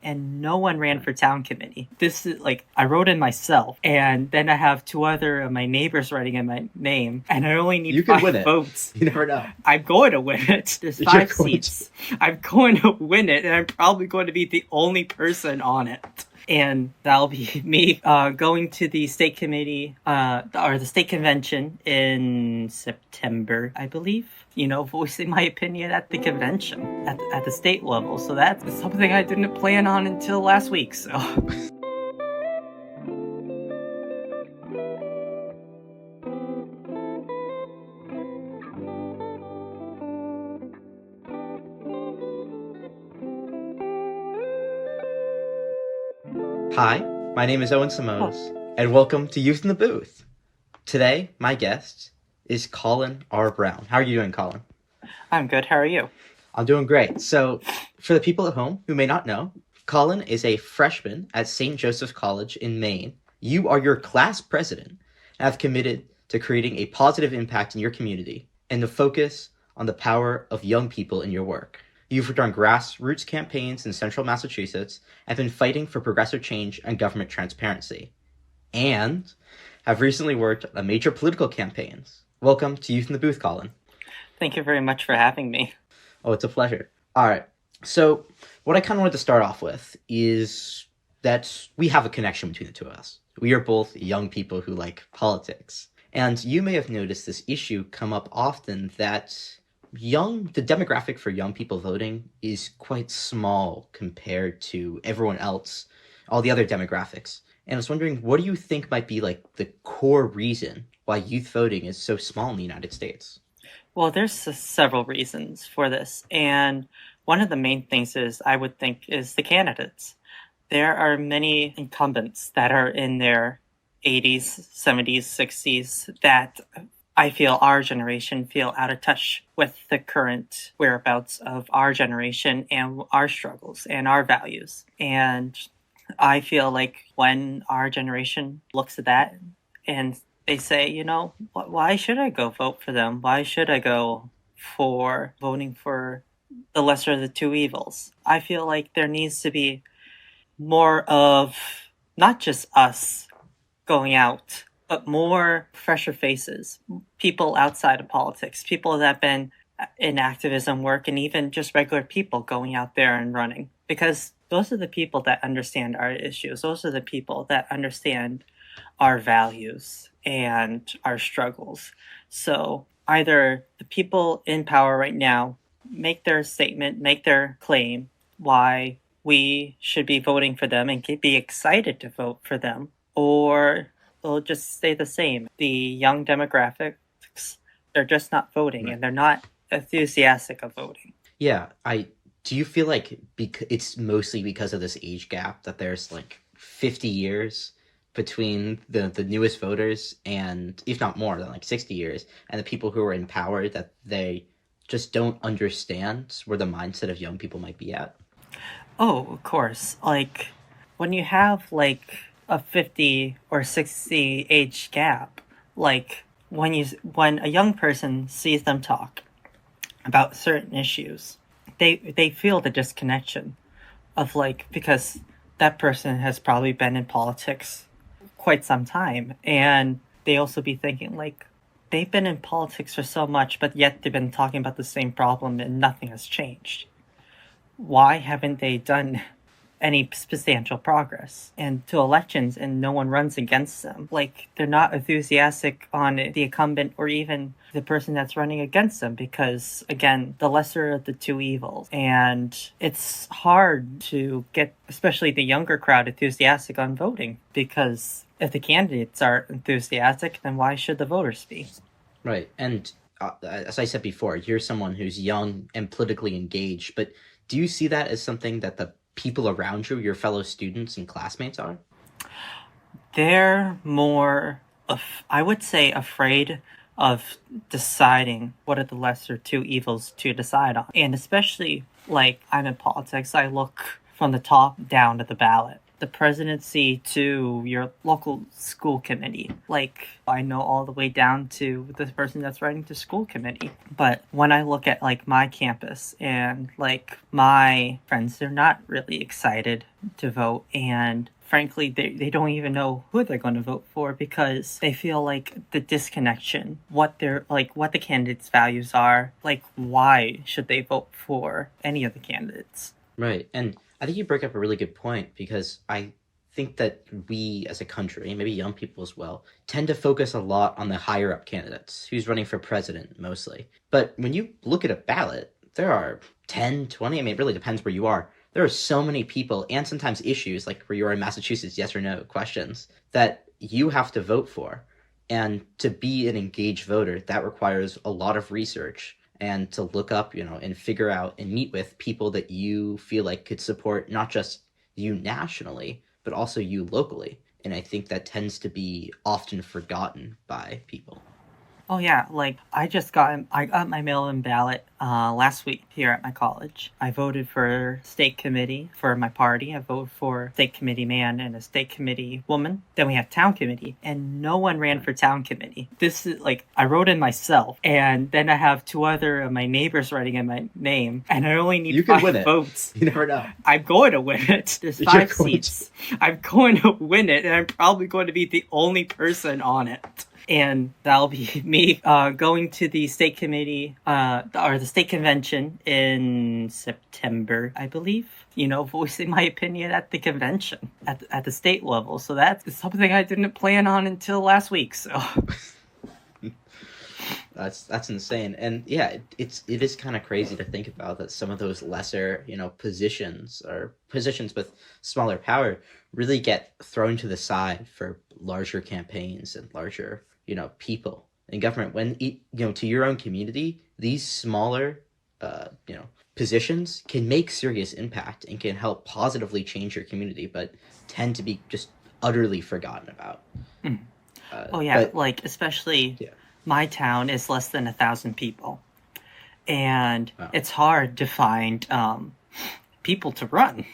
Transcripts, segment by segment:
and no one ran for town committee. This is like, I wrote in myself, and then I have two other of my neighbors writing in my name, and I only need 5 votes. You never know. I'm going to win it. There's 5 seats. I'm going to win it, and I'm probably going to be the only person on it. And that'll be me going to the state committee, or the state convention in September, I believe. Voicing my opinion at the convention, at the state level. So that's something I didn't plan on until last week, so... Hi, my name is Owen Simoes, and welcome to Youth in the Booth. Today, my guest is Colin R Brown. How are you doing, Colin? I'm good. How are you? I'm doing great. So, for the people at home who may not know, Colin is a freshman at St. Joseph's College in Maine. You are your class president and have committed to creating a positive impact in your community and to focus on the power of young people in your work. You've run grassroots campaigns in central Massachusetts and been fighting for progressive change and government transparency, and have recently worked on major political campaigns. Welcome to Youth in the Booth, Colin. Thank you very much for having me. Oh, it's a pleasure. All right. So what I kind of wanted to start off with is that we have a connection between the two of us. We are both young people who like politics. And you may have noticed this issue come up often that the demographic for young people voting is quite small compared to everyone else, all the other demographics. And I was wondering, what do you think might be like the core reason why youth voting is so small in the United States? Well, there's several reasons for this. And one of the main things I would think, is the candidates. There are many incumbents that are in their 80s, 70s, 60s that I feel our generation feel out of touch with the current whereabouts of our generation and our struggles and our values. And I feel like when our generation looks at that and they say, why should I go vote for them? Why should I go for voting for the lesser of the two evils? I feel like there needs to be more of not just us going out, but more fresher faces, people outside of politics, people that have been in activism work, and even just regular people going out there and running. Because those are the people that understand our issues. Those are the people that understand our values and our struggles. So either the people in power right now make their statement, make their claim why we should be voting for them and be excited to vote for them, or they'll just stay the same. The young demographics, they're just not voting, and they're not enthusiastic of voting. Yeah, do you feel like it's mostly because of this age gap that there's like 50 years between the newest voters and, if not more than like 60 years, and the people who are in power, that they just don't understand where the mindset of young people might be at? Oh, of course. Like, when you have like a 50 or 60 age gap, like when a young person sees them talk about certain issues, they feel the disconnection of because that person has probably been in politics quite some time, and they also be thinking they've been in politics for so much, but yet they've been talking about the same problem and nothing has changed. Why haven't they done any substantial progress and to elections and no one runs against them? They're not enthusiastic on the incumbent or even the person that's running against them, because again, the lesser of the two evils. And it's hard to get, especially the younger crowd, enthusiastic on voting, because if the candidates aren't enthusiastic, then why should the voters be? Right. And as I said before, you're someone who's young and politically engaged, but do you see that as something that the people around you, your fellow students and classmates, are? They're more I would say, afraid of deciding what are the lesser two evils to decide on. And especially, I'm in politics, I look from the top down to the ballot. the presidency to your local school committee. Like, I know all the way down to the person that's running the school committee. But when I look at like my campus and like my friends, they're not really excited to vote, and frankly they don't even know who they're going to vote for because they feel like the disconnection, what they're like, what the candidates' values are, like why should they vote for any of the candidates. Right. And I think you bring up a really good point because I think that we as a country, maybe young people as well, tend to focus a lot on the higher up candidates, who's running for president mostly. But when you look at a ballot, there are 10, 20, I mean, it really depends where you are. There are so many people and sometimes issues, like where you are in Massachusetts, yes or no questions, that you have to vote for. And to be an engaged voter, that requires a lot of research and to look up, and figure out and meet with people that you feel like could support not just you nationally, but also you locally. And I think that tends to be often forgotten by people. Oh yeah, like I got my mail-in ballot last week here at my college. I voted for state committee for my party. I voted for state committee man and a state committee woman. Then we have town committee, and no one ran for town committee. This is like I wrote in myself, and then I have two other of my neighbors writing in my name, and I only need You can 5 win it. votes. You never know. I'm going to win it. There's You're 5 going seats. I'm going to win it, and I'm probably going to be the only person on it. And that'll be me going to the state committee or the state convention in September, I believe. Voicing my opinion at the convention at the state level. So that's something I didn't plan on until last week. So That's insane. And yeah, it is kind of crazy to think about that some of those lesser, positions or positions with smaller power really get thrown to the side for larger campaigns and larger, people in government. When, to your own community, these smaller, positions can make serious impact and can help positively change your community, but tend to be just utterly forgotten about. Mm. Oh yeah, But like especially yeah, my town is less than 1,000 people, and wow. it's hard to find people to run,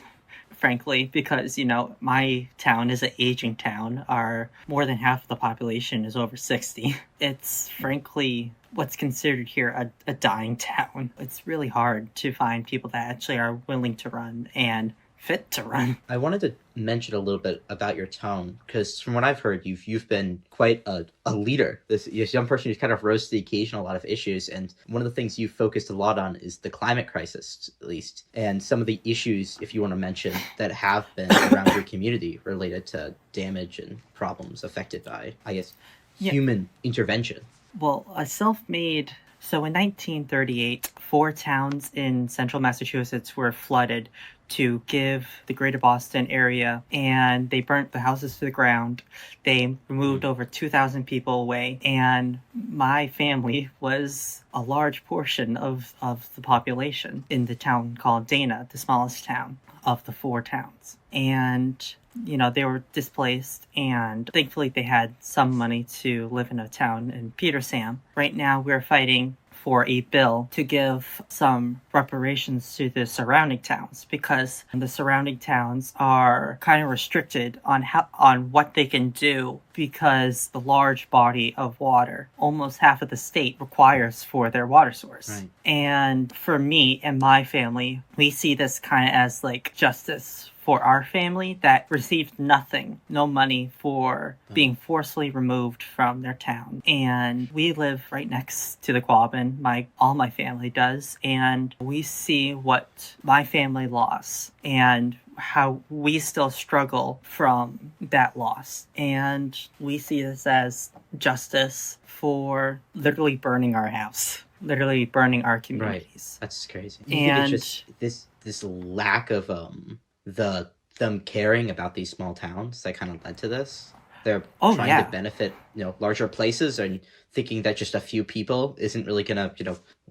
frankly, because my town is an aging town. Our more than half of the population is over 60. It's frankly what's considered here a dying town. It's really hard to find people that actually are willing to run and fit to run. I wanted to mention a little bit about your tone because from what I've heard, you've been quite a leader. This young person who's kind of rose to the occasion on a lot of issues, and one of the things you've focused a lot on is the climate crisis, at least, and some of the issues, if you want to mention, that have been around your community related to damage and problems affected by, I guess, human intervention. Well, a self-made. So in 1938, 4 towns in central Massachusetts were flooded to give the greater Boston area, and they burnt the houses to the ground. They removed over 2,000 people away, and my family was a large portion of the population in the town called Dana, the smallest town of the 4 towns. And they were displaced, and thankfully they had some money to live in a town in Petersham. Right now we're fighting for a bill to give some reparations to the surrounding towns because the surrounding towns are kind of restricted on what they can do because the large body of water, almost half of the state, requires for their water source. Right. And for me and my family, we see this kind of as like justice for our family that received nothing, no money for being forcibly removed from their town. And we live right next to the Quabbin, all my family does, and we see what my family lost and how we still struggle from that loss. And we see this as justice for literally burning our house, literally burning our communities. Right. That's crazy. And think it's just this lack of them caring about these small towns that kind of led to this. They're trying to benefit, larger places and thinking that just a few people isn't really gonna,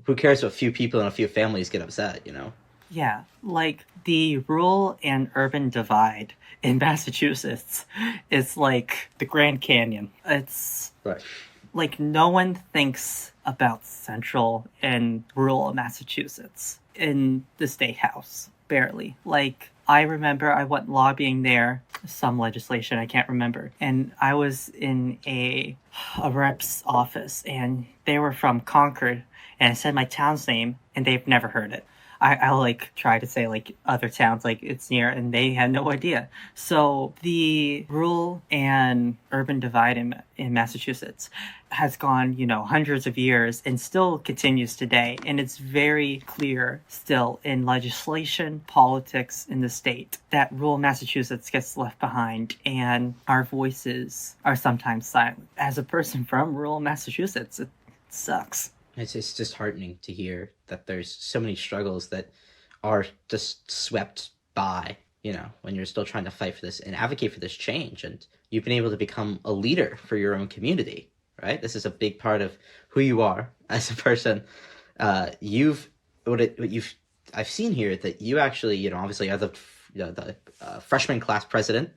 who cares if a few people and a few families get upset, Yeah, like the rural and urban divide in Massachusetts is like the Grand Canyon. It's right. Like no one thinks about central and rural Massachusetts in the state house. Barely. Like I remember I went lobbying there, some legislation, I can't remember. And I was in a rep's office, and they were from Concord, and I said my town's name, and they've never heard it. I like try to say like other towns like it's near, and they had no idea. So the rural and urban divide in Massachusetts has gone, hundreds of years and still continues today. And it's very clear still in legislation, politics in the state that rural Massachusetts gets left behind, and our voices are sometimes silent. As a person from rural Massachusetts, it sucks. It's disheartening to hear that there's so many struggles that are just swept by, when you're still trying to fight for this and advocate for this change. And you've been able to become a leader for your own community, right? This is a big part of who you are as a person. I've seen here that you actually, obviously are the freshman class president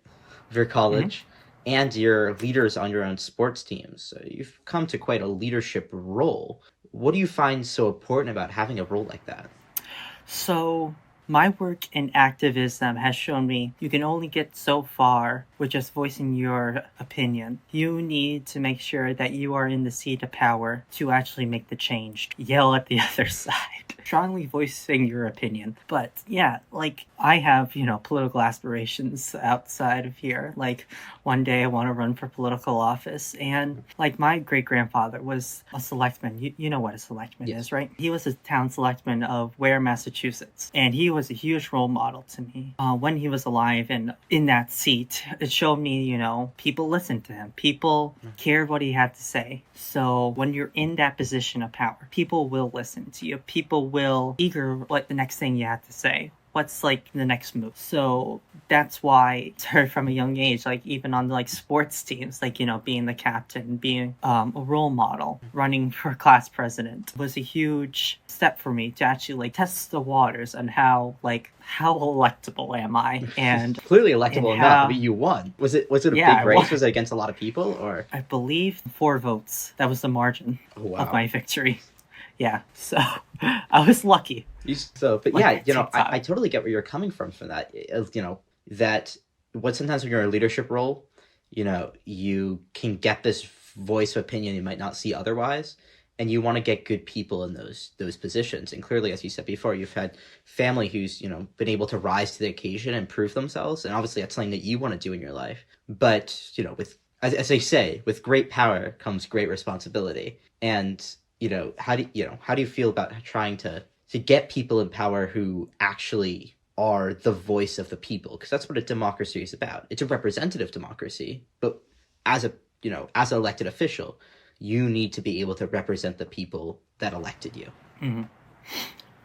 of your college. And you're leaders on your own sports teams. So you've come to quite a leadership role. What do you find so important about having a role like that? So my work in activism has shown me you can only get so far with just voicing your opinion. You need to make sure that you are in the seat of power to actually make the change. Yell at the other side. Strongly voicing your opinion. But yeah, like I have, political aspirations outside of here. Like one day I want to run for political office. And like my great grandfather was a selectman. You know what a selectman Yes. is, right? He was a town selectman of Ware, Massachusetts. And he was a huge role model to me when he was alive and in that seat. It showed me, people listened to him. People cared what he had to say. So when you're in that position of power, people will listen to you. People will eager what the next thing you have to say. What's like the next move? So that's why it's heard from a young age, like even on like sports teams, like, being the captain, being a role model, running for class president was a huge step for me to actually like test the waters on how electable am I? And Clearly electable and enough. I mean, you won. Was it a Yeah, big I race? won. Was it against a lot of people or? I believe 4 votes. That was the margin Oh, wow. of my victory. Yeah, so I was lucky. But Like yeah, TikTok. I totally get where you're coming from that. That what sometimes when you're in a leadership role, you can get this voice of opinion you might not see otherwise, and you want to get good people in those positions. And clearly, as you said before, you've had family who's been able to rise to the occasion and prove themselves, and obviously that's something that you want to do in your life. But with as they say, with great power comes great responsibility. And how do you feel about trying to get people in power who actually are the voice of the people? Because that's what a democracy is about. It's a representative democracy, but as as an elected official, you need to be able to represent the people that elected you. Mhm.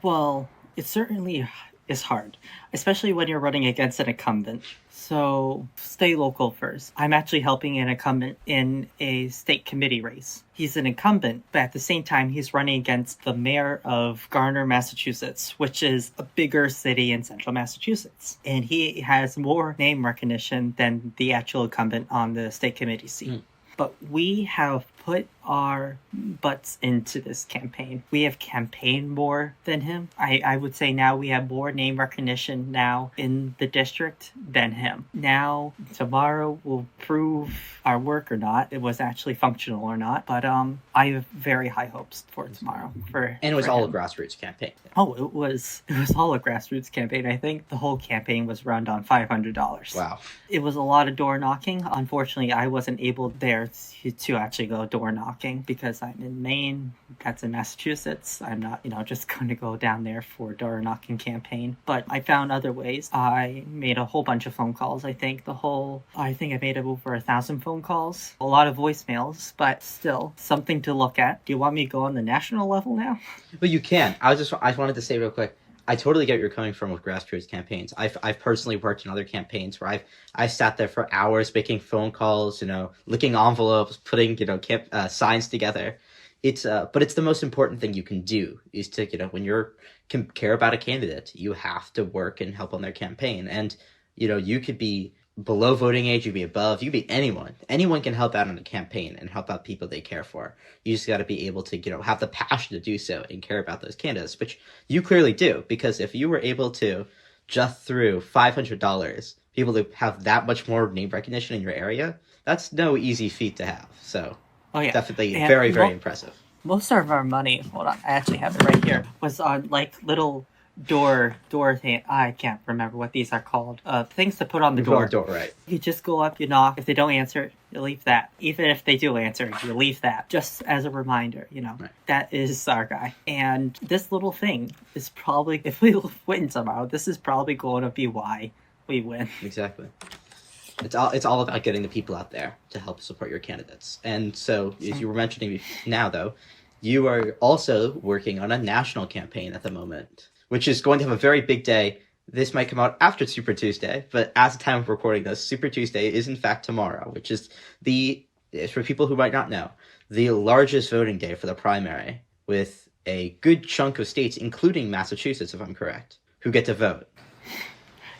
Well, it certainly is hard, especially when you're running against an incumbent. So stay local first. I'm actually helping an incumbent in a state committee race. He's an incumbent, but at the same time, he's running against the mayor of Garner, Massachusetts, which is a bigger city in central Massachusetts. And he has more name recognition than the actual incumbent on the state committee seat. But we have put our butts into this campaign. We have campaigned more than him. I would say now we have more name recognition now in the district than him. Now, tomorrow will prove our work or not. It was actually functional or not. But I have very high hopes for tomorrow. And it was for all him. a grassroots campaign. Oh, it was all a grassroots campaign. I think the whole campaign was run on $500. Wow. It was a lot of door knocking. Unfortunately, I wasn't able there to actually go door knocking because I'm in Maine. That's in Massachusetts. I'm not, just going to go down there for a door knocking campaign. But I found other ways. I made a whole bunch of phone calls. I think I made over 1,000 phone calls, a lot of voicemails, but still something to look at. Do you want me to go on the national level now? But you can. I wanted to say real quick, I totally get where you're coming from with grassroots campaigns. I've personally worked in other campaigns where I've sat there for hours making phone calls, licking envelopes, putting signs together. But it's the most important thing you can do is to when you're care about a candidate, you have to work and help on their campaign. And you could be below voting age, you could be above, you could be anyone. Anyone can help out on a campaign and help out people they care for. You just got to be able to, have the passion to do so and care about those candidates, which you clearly do. Because if you were able to just through $500, be able to have that much more name recognition in your area, that's no easy feat to have. So Oh yeah, definitely and very, very impressive. most of our money, hold on, I actually have it right here, was on like little door thing. I can't remember what these are called. Things to put on the You put on the door. door, right? You just go up, you knock. If they don't answer, you leave that. Even if they do answer, you leave that. Just as a reminder, Right. that is our guy. And this little thing is probably, if we win somehow, this is probably going to be why we win. Exactly. It's all about getting the people out there to help support your candidates. And so, as you were mentioning now, though, you are also working on a national campaign at the moment, which is going to have a very big day. This might come out after Super Tuesday, but as the time of recording this, Super Tuesday is in fact tomorrow, which is for people who might not know, the largest voting day for the primary, with a good chunk of states, including Massachusetts, if I'm correct, who get to vote.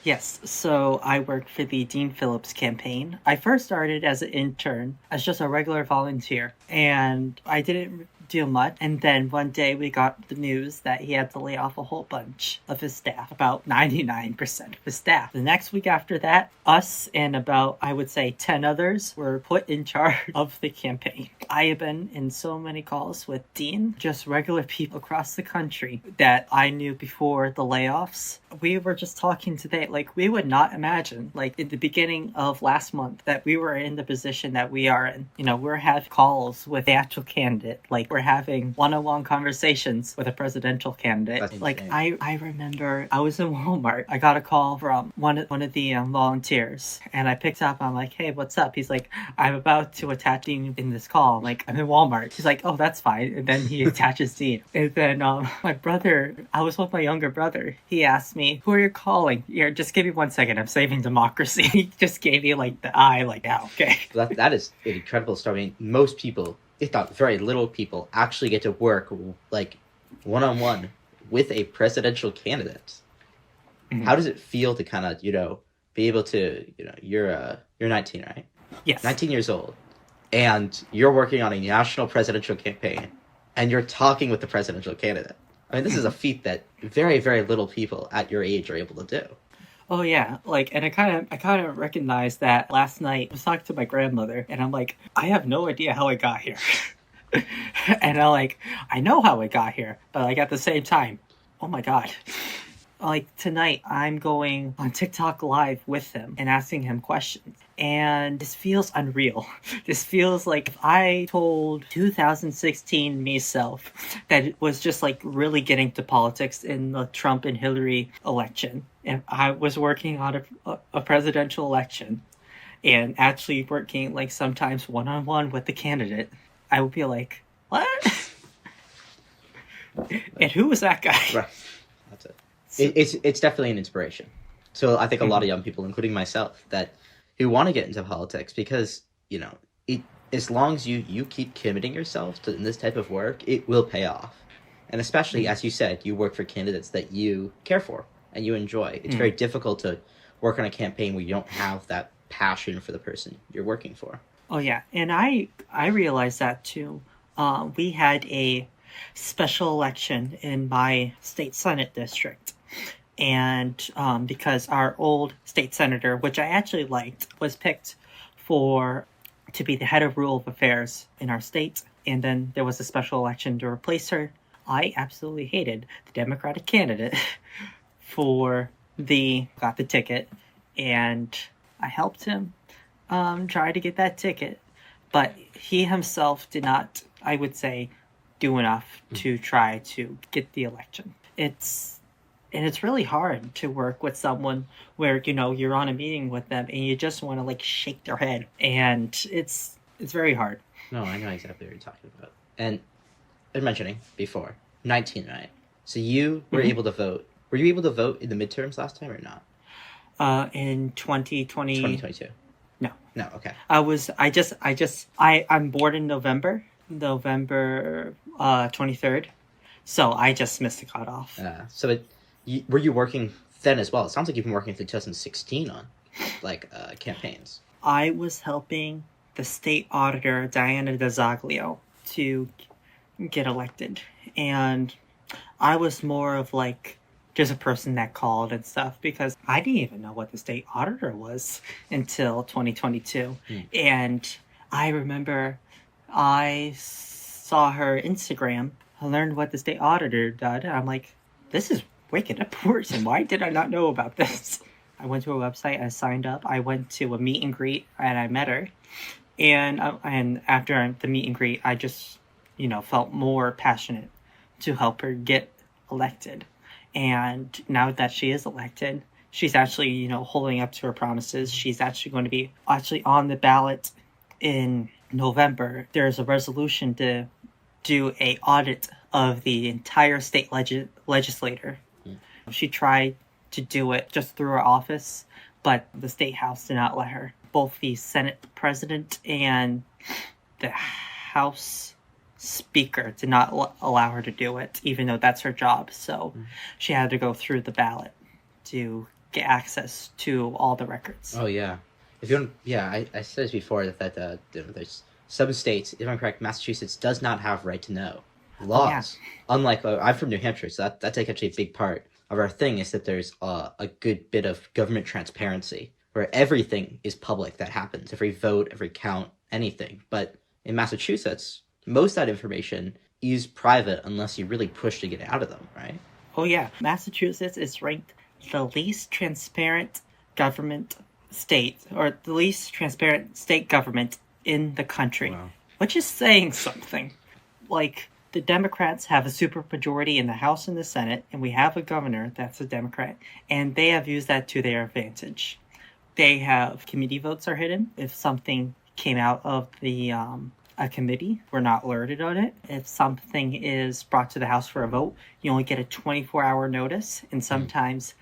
Yes, so I work for the Dean Phillips campaign. I first started as an intern, as just a regular volunteer, and I didn't do much. And then one day we got the news that he had to lay off a whole bunch of his staff, about 99% of his staff. The next week after that, us and about, I would say, 10 others were put in charge of the campaign. I have been in so many calls with Dean, just regular people across the country that I knew before the layoffs. We were just talking today, like we would not imagine, like in the beginning of last month, that we were in the position that we are in. We're having calls with the actual candidate, like we're having one-on-one conversations with a presidential candidate. That's Like insane. I remember I was in Walmart. I got a call from one of the volunteers, and I picked up. I'm like, "Hey, what's up?" He's like, "I'm about to attach Dean in this call." I'm like, "I'm in Walmart." He's like, "Oh, that's fine." And then he attaches Dean. And then my brother, I was with my younger brother. He asked me, "Who are you calling?" Here, just give me 1 second. I'm saving democracy. He just gave me like the eye, like, "Yeah, okay." That is an incredible story. I mean, most people, if not very little people, actually get to work like one-on-one with a presidential candidate. Mhm. How does it feel to kind of be able to you're 19, right? Yes. 19 years old, and you're working on a national presidential campaign, and you're talking with the presidential candidate. I mean, this is a feat that very, very little people at your age are able to do. Oh yeah, like, and I kind of recognized that last night. I was talking to my grandmother, and I'm like, I have no idea how I got here, and I know how I got here, but like at the same time, oh my god. Like tonight, I'm going on TikTok live with him and asking him questions. And this feels unreal. This feels like if I told 2016 me self that it was just like really getting to politics in the Trump and Hillary election. And I was working on a presidential election and actually working like sometimes one-on-one with the candidate, I would be like, what? And who was that guy? Right. That's it. It's definitely an inspiration. So I think a lot of young people, including myself, who want to get into politics, because it, as long as you keep committing yourself to this type of work, it will pay off. And especially, as you said, you work for candidates that you care for and you enjoy. It's very difficult to work on a campaign where you don't have that passion for the person you're working for. Oh yeah, and I realized that too. We had a special election in my state senate district, and because our old state senator, which I actually liked, was picked to be the head of rural affairs in our state, and then there was a special election to replace her. I absolutely hated the Democratic candidate got the ticket, and I helped him try to get that ticket, but he himself did not, I would say, do enough to try to get the election. It's really hard to work with someone where you're on a meeting with them and you just want to like shake their head, and it's very hard. No, I know exactly what you're talking about. And I was mentioning before, 19, right? So you were able to vote. Were you able to vote in the midterms last time or not? In 2020. 2022. No. No, okay. I'm born in November 23rd, so I just missed the cutoff. Were you working then as well? It sounds like you've been working through 2016 on campaigns. I was helping the state auditor, Diana DeZaglio, to get elected. And I was more of like just a person that called and stuff, because I didn't even know what the state auditor was until 2022. And I remember I saw her Instagram. I learned what the state auditor did. And I'm like, this is wicked important. Why did I not know about this? I went to a website. I signed up. I went to a meet and greet, and I met her. And after the meet and greet, I just, felt more passionate to help her get elected. And now that she is elected, she's actually, holding up to her promises. She's actually going to be on the ballot in November. There's a resolution to do a audit of the entire state legislature. She tried to do it just through her office, but the state house did not let her. Both the Senate president and the House speaker did not allow her to do it, even though that's her job. So she had to go through the ballot to get access to all the records. Oh, yeah. If you want, I said this before that there's some states, if I'm correct, Massachusetts does not have right to know laws. Unlike, I'm from New Hampshire, so that's actually a big part of our thing, is that there's a good bit of government transparency where everything is public that happens, every vote, every count, anything. But in Massachusetts, most of that information is private unless you really push to get out of them, right? Oh, yeah. Massachusetts is ranked the least transparent government state, or the least transparent state government in the country, which is saying something. Like, the Democrats have a supermajority in the House and the Senate, and we have a governor that's a Democrat, and they have used that to their advantage. They have committee votes are hidden. If something came out of the a committee, we're not alerted on it. If something is brought to the House for a vote, you only get a 24-hour notice, and sometimes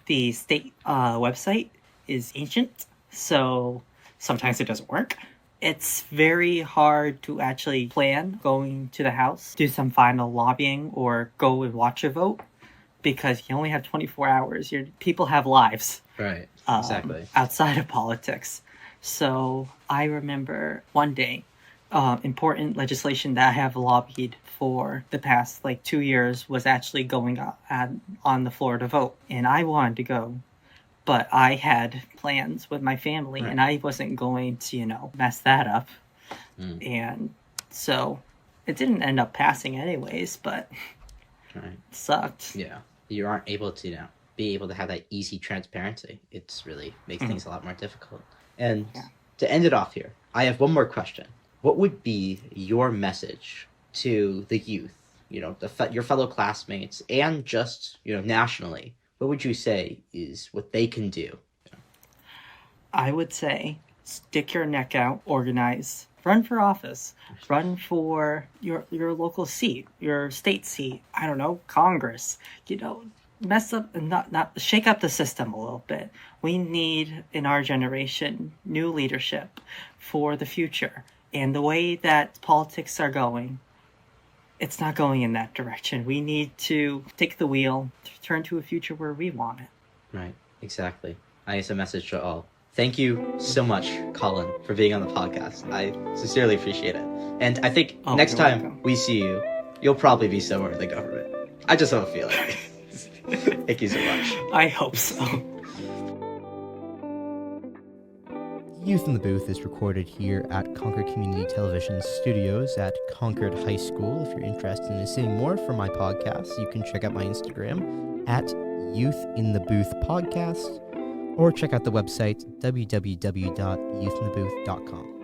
the state website is ancient, so sometimes it doesn't work. It's very hard to actually plan going to the House, do some final lobbying, or go and watch a vote, because you only have 24 hours. People have lives. Right, exactly. Outside of politics. So I remember one day, important legislation that I have lobbied for the past 2 years was actually going on the floor to vote. And I wanted to go, but I had plans with my family, and I wasn't going to, mess that up. And so it didn't end up passing anyways, but it sucked. Yeah. You aren't able to, be able to have that easy transparency. It's really makes things a lot more difficult. And to end it off here, I have one more question. What would be your message to the youth, your fellow classmates, and just, nationally? What would you say is what they can do? I would say stick your neck out, organize, run for office, run for your local seat, your state seat, I don't know, Congress, mess up and not shake up the system a little bit. We need, in our generation, new leadership for the future. And the way that politics are going, it's not going in that direction. We need to take the wheel, turn to a future where we want it. Right, exactly. I guess a message to all. Thank you so much, Colin, for being on the podcast. I sincerely appreciate it. And I think next time welcome. We see you, you'll probably be somewhere in the government. I just have a feeling. Thank you so much. I hope so. Youth in the Booth is recorded here at Concord Community Television Studios at Concord High School. If you're interested in seeing more from my podcast, you can check out my Instagram at Youth in the Booth Podcast, or check out the website www.youthinthebooth.com.